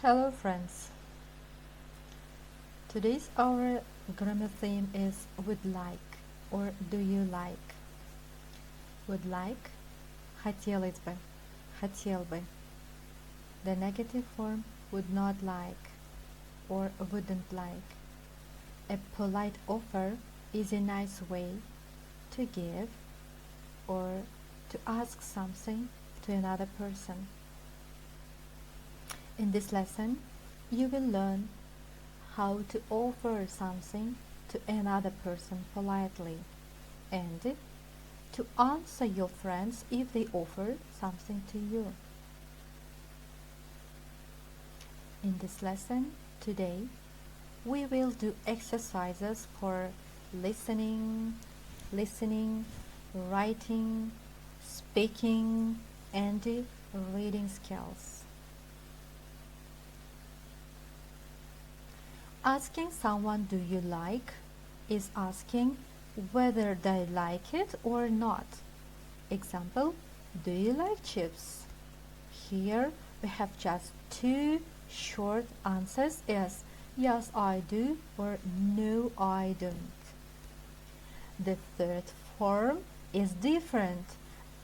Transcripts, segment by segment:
Hello friends, today's our grammar theme is would like or do you like. Would like, хотелось бы, хотел бы. The negative form would not like or wouldn't like. A polite offer is a nice way to give or to ask something to another person. In this lesson, you will learn how to offer something to another person politely and to answer your friends if they offer something to you. In this lesson today, we will do exercises for listening, writing, speaking, and reading skills. Asking someone do you like is asking whether they like it or not. Example, do you like chips? Here we have just two short answers as yes I do or no I don't. The third form is different.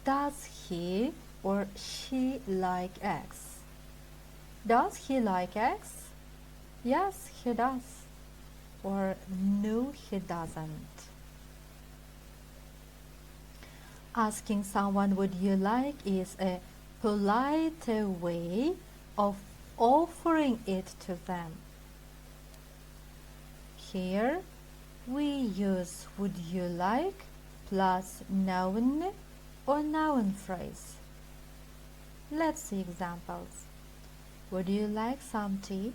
Does he or she like eggs? Does he like eggs? Yes, he does. Or no, he doesn't. Asking someone would you like is a polite way of offering it to them. Here we use would you like plus noun or noun phrase. Let's see examples. Would you like some tea?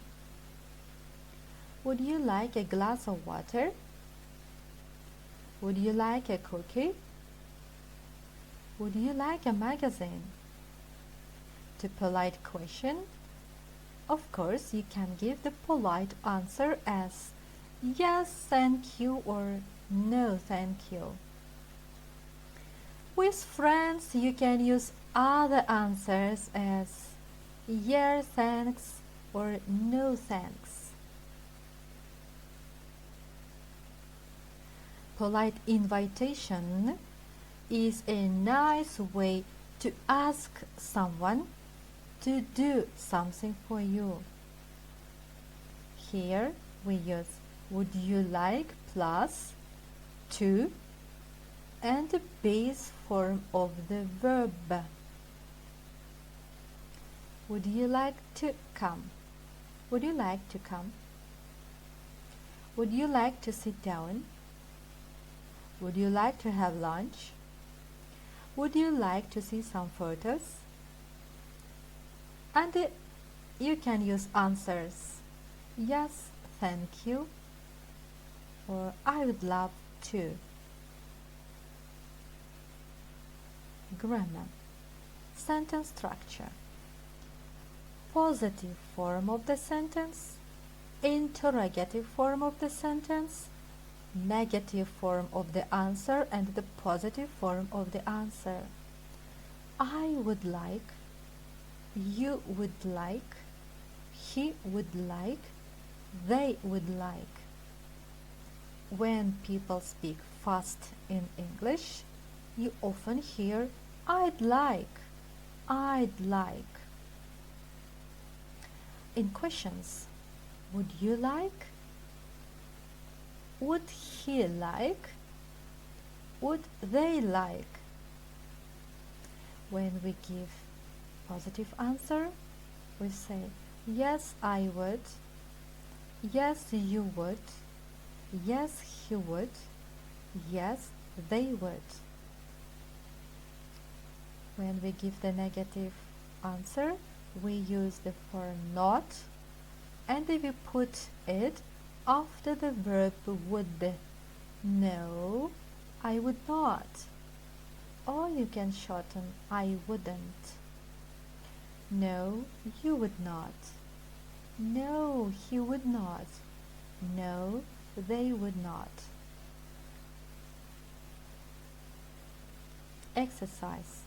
Would you like a glass of water? Would you like a cookie? Would you like a magazine? To polite question, of course you can give the polite answer as yes, thank you or no, thank you. With friends you can use other answers as yes, thanks or no, thanks. Polite invitation is a nice way to ask someone to do something for you. Here we use would you like plus to and the base form of the verb. Would you like to come? Would you like to come? Would you like to sit down? Would you like to have lunch? Would you like to see some photos? And you can use answers yes, thank you, or I would love to. Grammar. Sentence structure. Positive form of the sentence, interrogative form of the sentence, negative form of the answer and the positive form of the answer. I would like, you would like, he would like, they would like. When people speak fast in English, you often hear I'd like, I'd like. In questions, would you like? Would he like? Would they like? When we give positive answer, we say yes, I would, yes, you would, yes, he would, yes, they would. When we give the negative answer, we use the form not and we put it after the verb would. No, I would not. Or you can shorten I wouldn't. No, you would not. No, he would not. No, they would not. Exercise.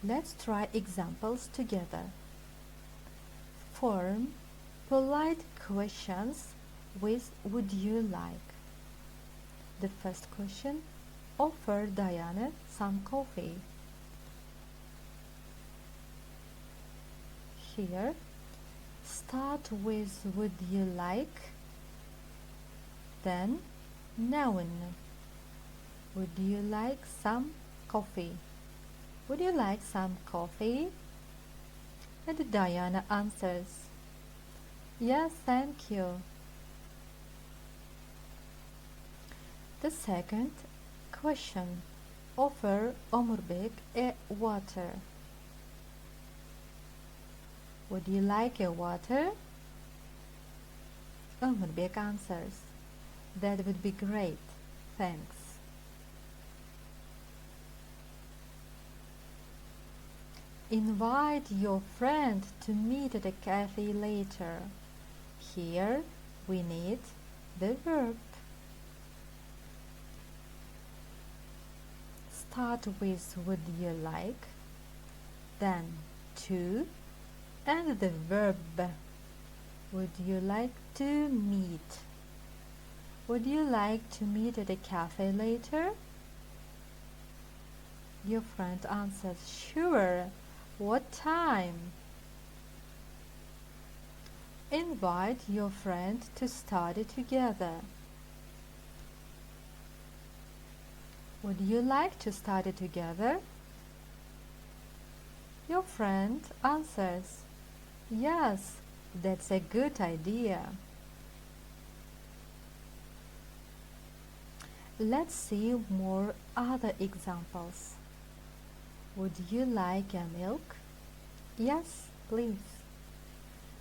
Let's try examples together. form polite questions with would you like. The first question: offer Diana some coffee. Here, start with would you like, then noun. Would you like some coffee? Would you like some coffee? And Diana answers, yes, thank you. The second question: offer Omurbek a water. Would you like a water? Omurbek answers, that would be great, thanks. Invite your friend to meet at a cafe later. Here we need the verb. Start with would you like, then to, and the verb. Would you like to meet? Would you like to meet at a cafe later? Your friend answers, sure. What time? Invite your friend to study together. Would you like to study together? Your friend answers, yes, that's a good idea. Let's see more other examples. Would you like a milk? Yes, please.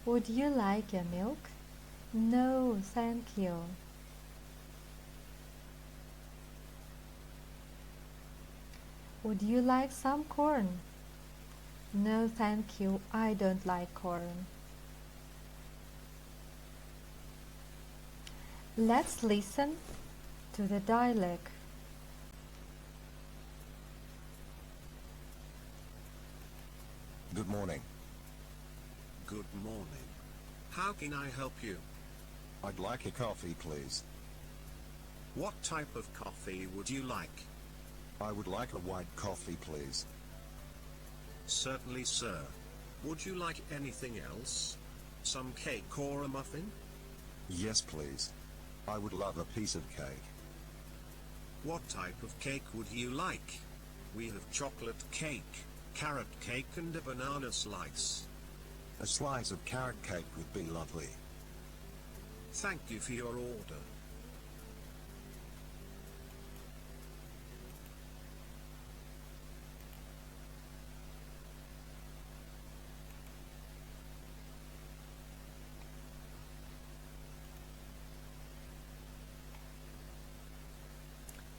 Would you like a milk? No, thank you. Would you like some corn? No, thank you. I don't like corn. Let's listen to the dialogue. Good morning. Good morning. How can I help you? I'd like a coffee, please. What type of coffee would you like? I would like a white coffee, please. Certainly, sir. Would you like anything else? Some cake or a muffin? Yes, please. I would love a piece of cake. What type of cake would you like? We have chocolate cake, carrot cake and a banana slice. A slice of carrot cake would be lovely. Thank you for your order.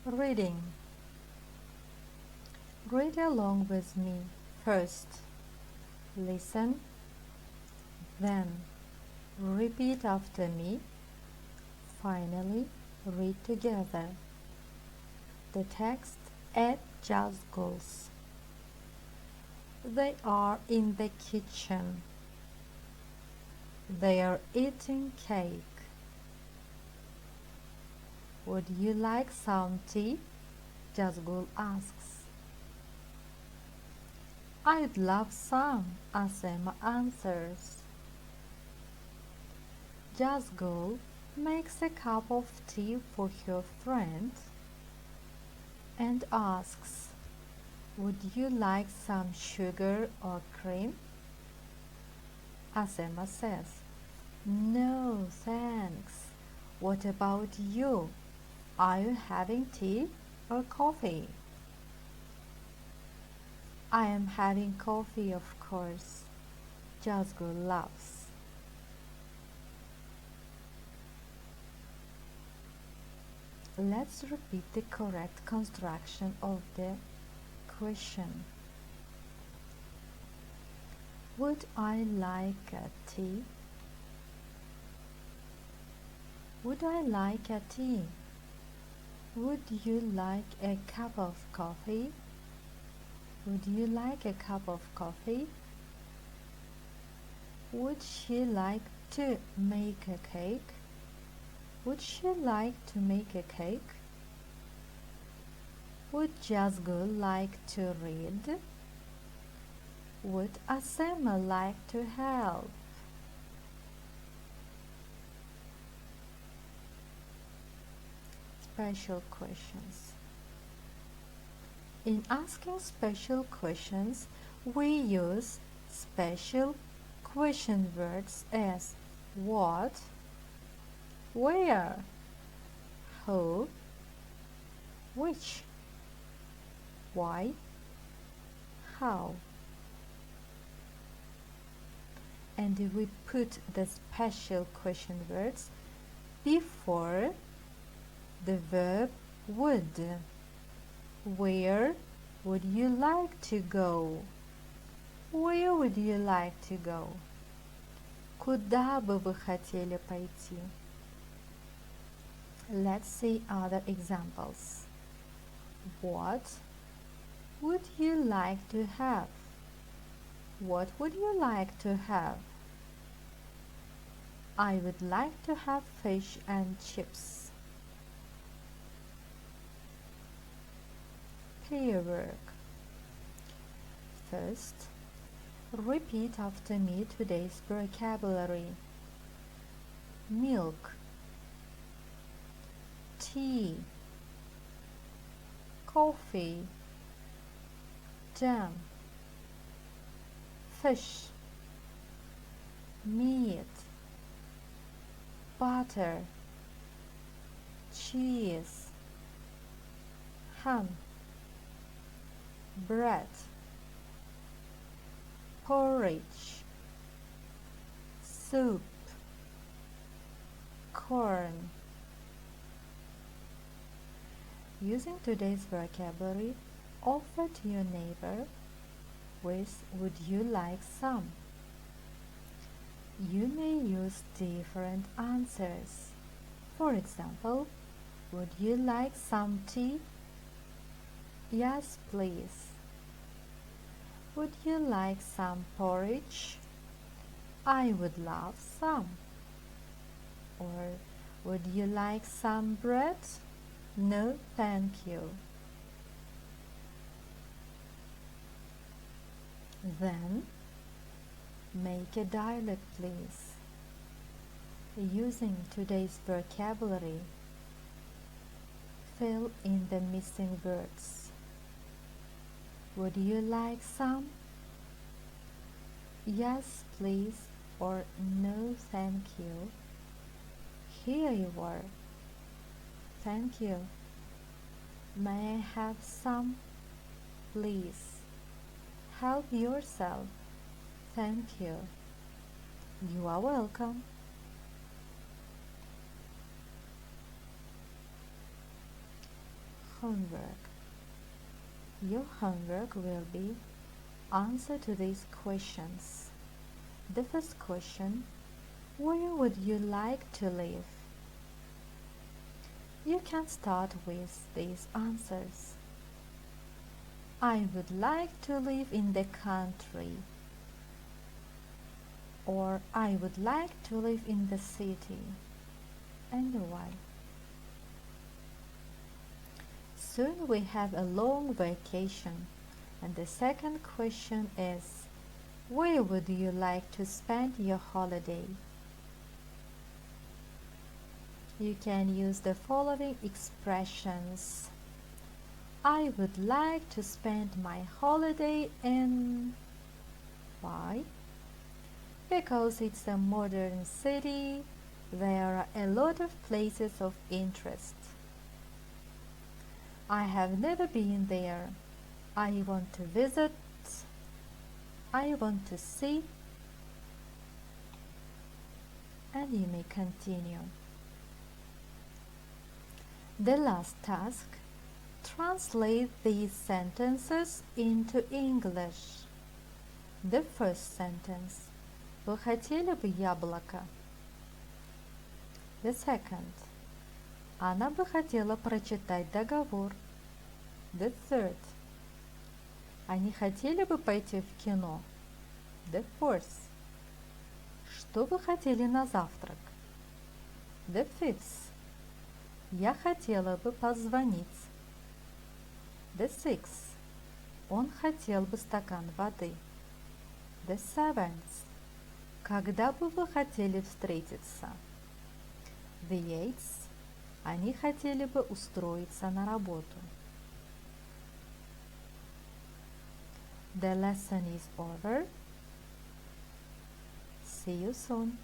Reading. Read along with me. First, listen, then repeat after me. Finally, read together. The text at just goals. They are in the kitchen. They are eating cake. Would you like some tea? Jazgul asks. I'd love some, Asema answers. Jazgul makes a cup of tea for her friend and asks, would you like some sugar or cream? Asema says, no, thanks. What about you? Are you having tea or coffee? I am having coffee, of course. Jazgul laughs. Let's repeat the correct construction of the question. Would I like a tea? Would I like a tea? Would you like a cup of coffee? Would you like a cup of coffee? Would she like to make a cake? Would she like to make a cake? Would Yazgul like to read? Would Asema like to help? Special questions. In asking special questions, we use special question words as what, where, who, which, why, how. And we put the special question words before the verb would. Where would you like to go? Where would you like to go? Куда бы вы хотели пойти? Let's see other examples. What would you like to have? What would you like to have? I would like to have fish and chips. Pair work. First, repeat after me today's vocabulary. Milk, tea, coffee, jam, fish, meat, butter, cheese, ham, bread, porridge, soup, corn. Using today's vocabulary, offer to your neighbor with "Would you like some?" You may use different answers. For example, would you like some tea? Yes, please. Would you like some porridge? I would love some. Or would you like some bread? No, thank you. Then make a dialogue, please. Using today's vocabulary, fill in the missing words. Would you like some? Yes, please, or no, thank you. Here you are. Thank you. May I have some? Please. Help yourself. Thank you. You are welcome. Homework. Your homework will be answer to these questions. The first question, where would you like to live? You can start with these answers. I would like to live in the country. Or I would like to live in the city. And why? Soon we have a long vacation. And the second question is, where would you like to spend your holiday? You can use the following expressions. I would like to spend my holiday in... Why? Because it's a modern city, there are a lot of places of interest. I have never been there. I want to visit. I want to see. And you may continue. The last task, translate these sentences into English. The first sentence. Вы хотели бы яблоко? The second. Она бы хотела прочитать договор. The third. Они хотели бы пойти в кино. The fourth. Что вы хотели на завтрак? The fifth. Я хотела бы позвонить. The sixth. Он хотел бы стакан воды. The seventh. Когда бы вы хотели встретиться? The eighth. Они хотели бы устроиться на работу. The lesson is over. See you soon.